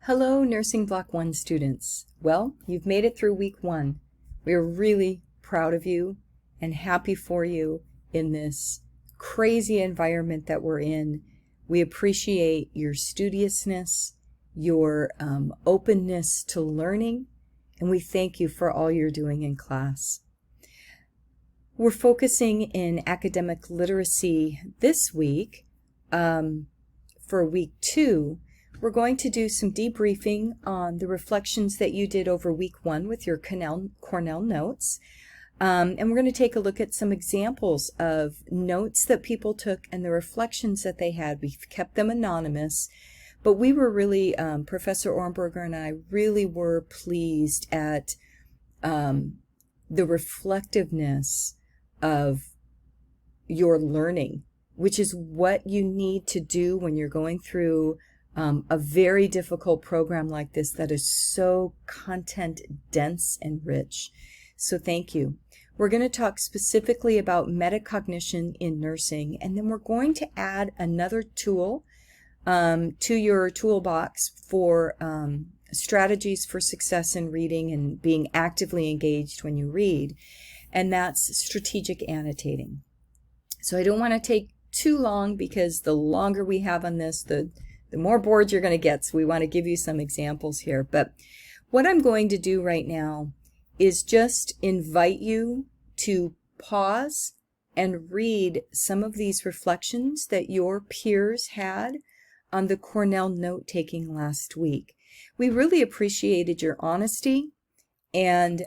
Hello, Nursing Block 1 students. Well, you've made it through week 1. We're really proud of you and happy for you in this crazy environment that we're in. We appreciate your studiousness, your openness to learning, and we thank you for all you're doing in class. We're focusing in academic literacy this week. For week 2, we're going to do some debriefing on the reflections that you did over week 1 with your Cornell notes. And we're going to take a look at some examples of notes that people took and the reflections that they had. We've kept them anonymous, but we were really, Professor Ornberger and I really were pleased at the reflectiveness of your learning, which is what you need to do when you're going through a very difficult program like this that is so content dense and rich. So thank you. We're going to talk specifically about metacognition in nursing, and then we're going to add another tool to your toolbox for strategies for success in reading and being actively engaged when you read, and that's strategic annotating. So I don't want to take too long, because the longer we have on this, the more bored you're going to get. So we want to give you some examples here. But what I'm going to do right now is just invite you to pause and read some of these reflections that your peers had on the Cornell note-taking last week. We really appreciated your honesty, and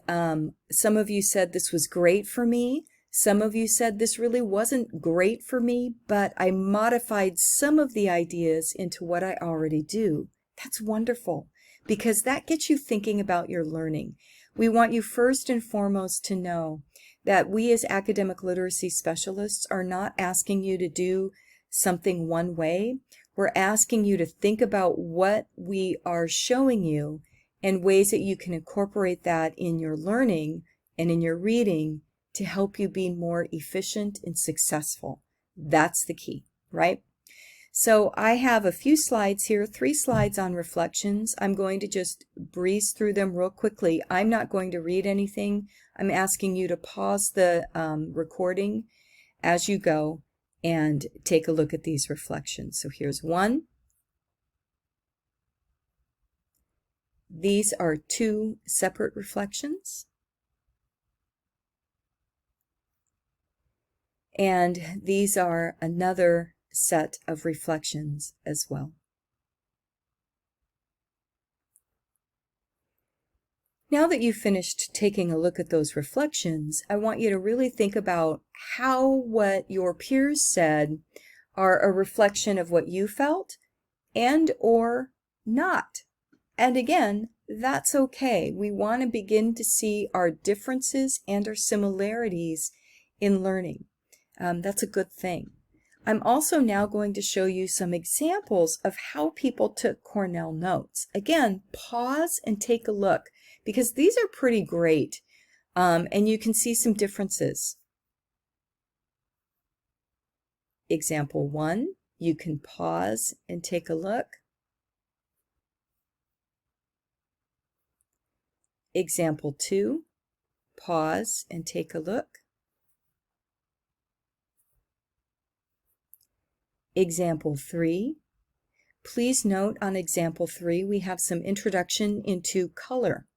some of you said this was great for me. Some of you said this really wasn't great for me, but I modified some of the ideas into what I already do. That's wonderful, because that gets you thinking about your learning. We want you first and foremost to know that we as academic literacy specialists are not asking you to do something one way. We're asking you to think about what we are showing you and ways that you can incorporate that in your learning and in your reading to help you be more efficient and successful. That's the key, right? So I have a few slides here, 3 slides on reflections. I'm going to just breeze through them real quickly. I'm not going to read anything. I'm asking you to pause the recording as you go and take a look at these reflections. So here's one. These are 2 separate reflections. And these are another set of reflections as well. Now that you've finished taking a look at those reflections, I want you to really think about how what your peers said are a reflection of what you felt and or not. And again, that's okay. We want to begin to see our differences and our similarities in learning. That's a good thing. I'm also now going to show you some examples of how people took Cornell notes. Again, pause and take a look, because these are pretty great, and you can see some differences. Example 1, you can pause and take a look. Example 2, pause and take a look. Example 3. Please note on example 3, we have some introduction into color.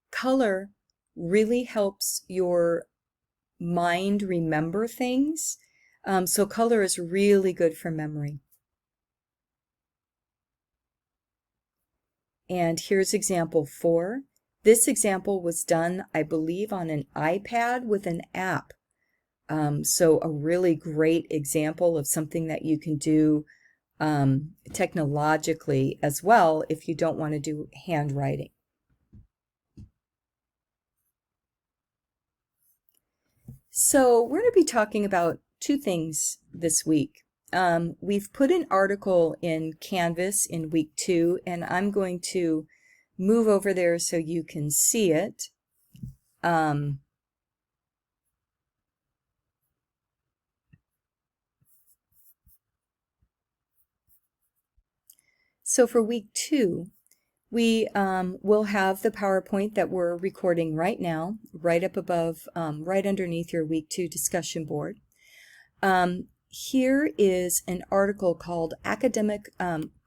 Color really helps your mind remember things, so color is really good for memory. And here's example 4. This example was done, I believe, on an iPad with an app. So a really great example of something that you can do technologically as well if you don't want to do handwriting. So we're going to be talking about 2 things this week. We've put an article in Canvas in week 2, and I'm going to move over there so you can see it. So for week 2, We will have the PowerPoint that we're recording right now, right up above, right underneath your week 2 discussion board. Here is an article called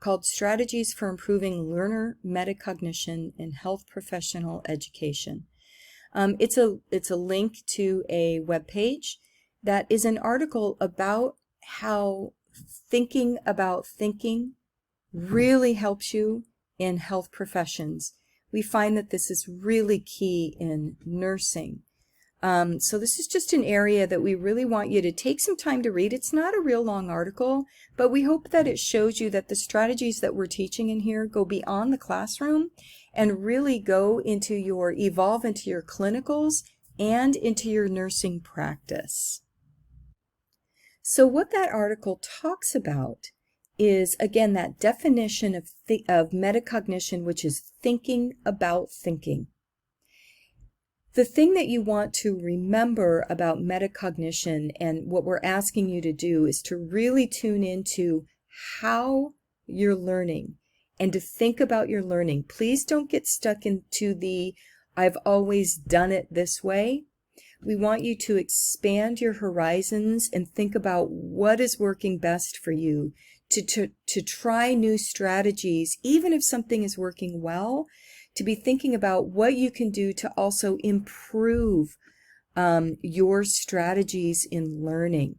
called Strategies for Improving Learner Metacognition in Health Professional Education. It's a link to a web page that is an article about how thinking about thinking really helps you in health professions. We find that this is really key in nursing. So this is just an area that we really want you to take some time to read. It's not a real long article, but we hope that it shows you that the strategies that we're teaching in here go beyond the classroom and really evolve into your clinicals and into your nursing practice. So what that article talks about is, again, that definition of metacognition, which is thinking about thinking. The thing that you want to remember about metacognition and what we're asking you to do is to really tune into how you're learning and to think about your learning. Please don't get stuck into the I've always done it this way. We want you to expand your horizons and think about what is working best for you, to try new strategies, even if something is working well, to be thinking about what you can do to also improve your strategies in learning.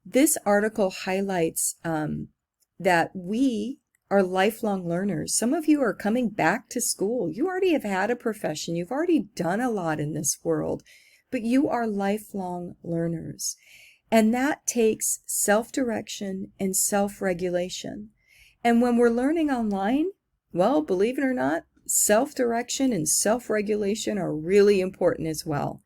This article highlights that we are lifelong learners. Some of you are coming back to school. You already have had a profession. You've already done a lot in this world, but you are lifelong learners. And that takes self-direction and self-regulation. And when we're learning online, well, believe it or not, self-direction and self-regulation are really important as well.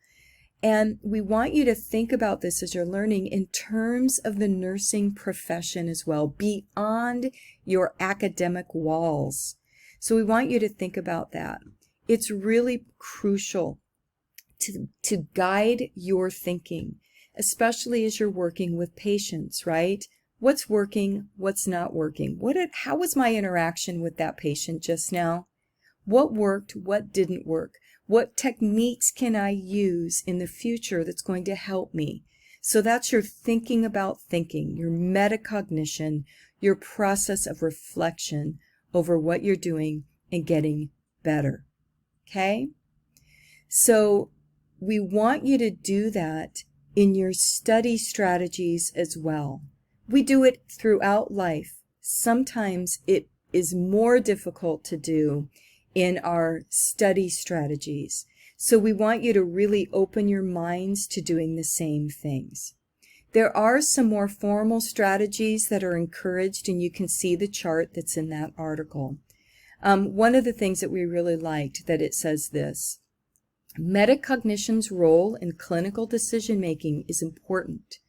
And we want you to think about this as you're learning in terms of the nursing profession as well, beyond your academic walls. So we want you to think about that. It's really crucial to guide your thinking, especially as you're working with patients, right? What's working? What's not working? How was my interaction with that patient just now? What worked? What didn't work? What techniques can I use in the future that's going to help me? So that's your thinking about thinking, your metacognition, your process of reflection over what you're doing and getting better. Okay? So we want you to do that in your study strategies as well. We do it throughout life. Sometimes it is more difficult to do in our study strategies. So we want you to really open your minds to doing the same things. There are some more formal strategies that are encouraged, and you can see the chart that's in that article. One of the things that we really liked, that it says this: metacognition's role in clinical decision-making is important,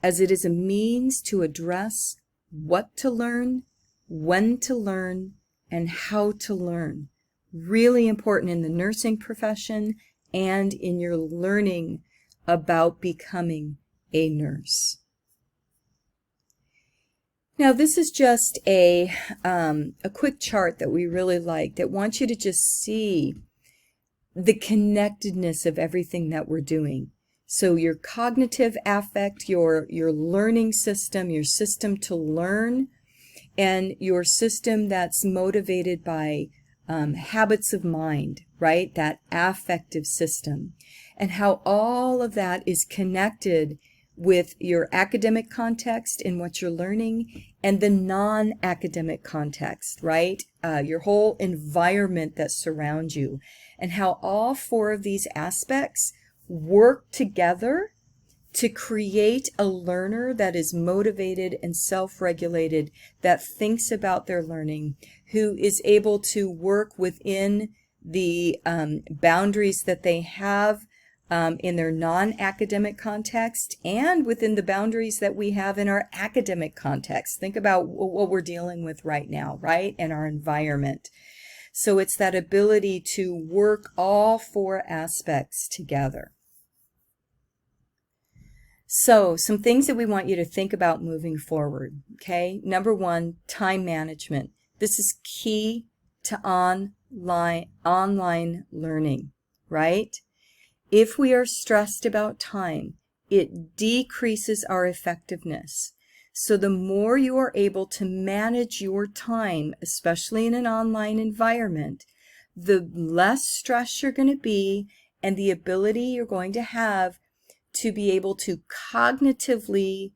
as it is a means to address what to learn, when to learn, and how to learn. Really important in the nursing profession and in your learning about becoming a nurse. Now, this is just a quick chart that we really like, that wants you to just see the connectedness of everything that we're doing. So your cognitive affect, your learning system, your system to learn, and your system that's motivated by habits of mind, right? That affective system, and how all of that is connected with your academic context in what you're learning and the non-academic context, right? Your whole environment that surrounds you, and how all 4 of these aspects work together to create a learner that is motivated and self-regulated, that thinks about their learning, who is able to work within the boundaries that they have in their non-academic context and within the boundaries that we have in our academic context. Think about what we're dealing with right now, right? And our environment. So it's that ability to work all 4 aspects together. So some things that we want you to think about moving forward, okay? Number 1, time management. This is key to online learning, right? If we are stressed about time, it decreases our effectiveness. So the more you are able to manage your time, especially in an online environment, the less stress you're going to be and the ability you're going to have to be able to cognitively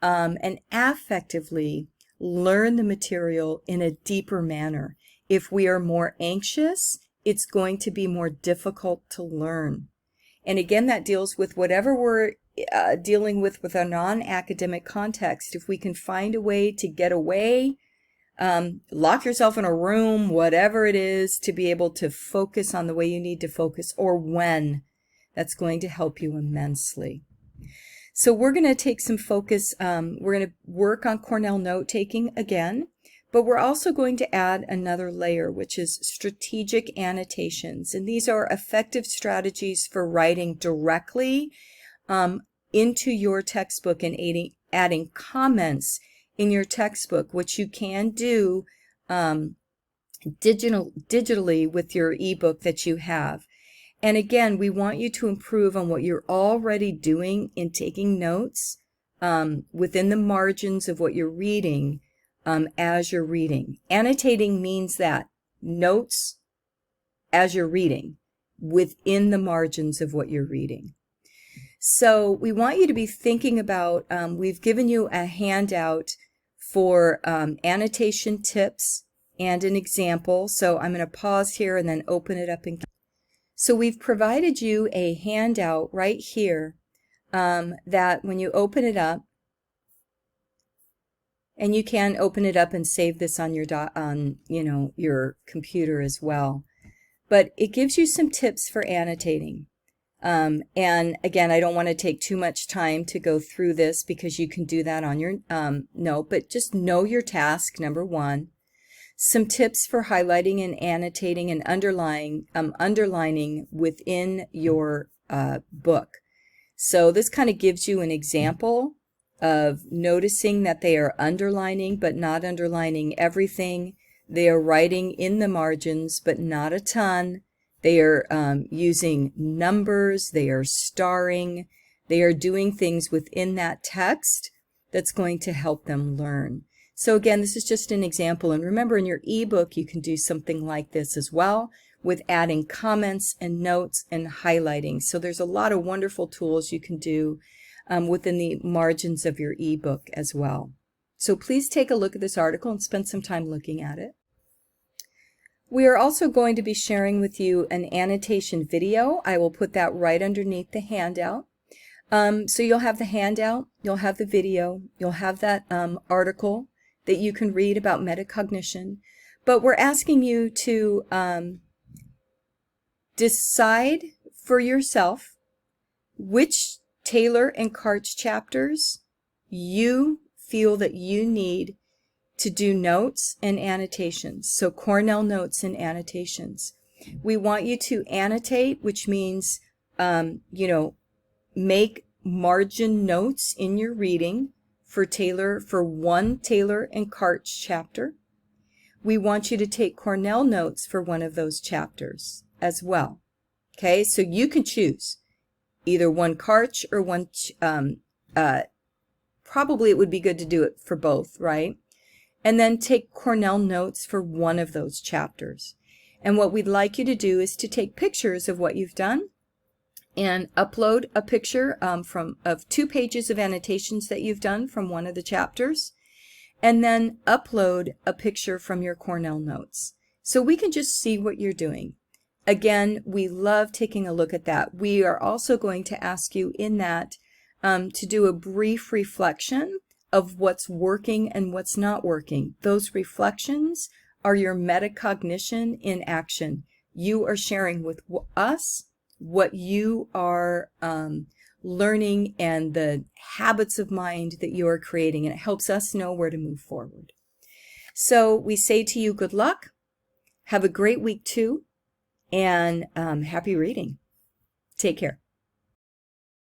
and affectively learn the material in a deeper manner. If we are more anxious, it's going to be more difficult to learn. And again, that deals with whatever we're dealing with a non-academic context. If we can find a way to get away, lock yourself in a room, whatever it is, to be able to focus on the way you need to focus or when, that's going to help you immensely. So we're going to take some focus, we're going to work on Cornell note-taking again, but we're also going to add another layer, which is strategic annotations. And these are effective strategies for writing directly into your textbook and adding comments in your textbook, which you can do digitally with your ebook that you have. And again, we want you to improve on what you're already doing in taking notes within the margins of what you're reading as you're reading. Annotating means that notes as you're reading within the margins of what you're reading. So we want you to be thinking about, we've given you a handout for annotation tips and an example. So I'm going to pause here and then open it up. So we've provided you a handout right here that when you open it up, and you can open it up and save this on your your computer as well. But it gives you some tips for annotating. And again, I don't want to take too much time to go through this because you can do that on your note, but just know your task, number one. Some tips for highlighting and annotating and underlining within your book. So this kind of gives you an example of noticing that they are underlining but not underlining everything. They are writing in the margins but not a ton. They are using numbers. They are starring. They are doing things within that text that's going to help them learn. So again, this is just an example. And remember, in your ebook, you can do something like this as well with adding comments and notes and highlighting. So there's a lot of wonderful tools you can do within the margins of your ebook as well. So please take a look at this article and spend some time looking at it. We are also going to be sharing with you an annotation video. I will put that right underneath the handout. So you'll have the handout, you'll have the video, you'll have that article that you can read about metacognition. But we're asking you to decide for yourself which Taylor and Karch chapters you feel that you need to do notes and annotations. So Cornell notes and annotations. We want you to annotate, which means, make margin notes in your reading for one Taylor and Karch chapter. We want you to take Cornell notes for one of those chapters as well. Okay, so you can choose either one Karch or one, probably it would be good to do it for both, right? And then take Cornell notes for one of those chapters. And what we'd like you to do is to take pictures of what you've done and upload a picture of 2 pages of annotations that you've done from one of the chapters, and then upload a picture from your Cornell notes. So we can just see what you're doing. Again, we love taking a look at that. We are also going to ask you in that to do a brief reflection of what's working and what's not working. Those reflections are your metacognition in action. You are sharing with us what you are learning and the habits of mind that you are creating, and it helps us know where to move forward. So we say to you, good luck, have a great week too, and happy reading. Take care.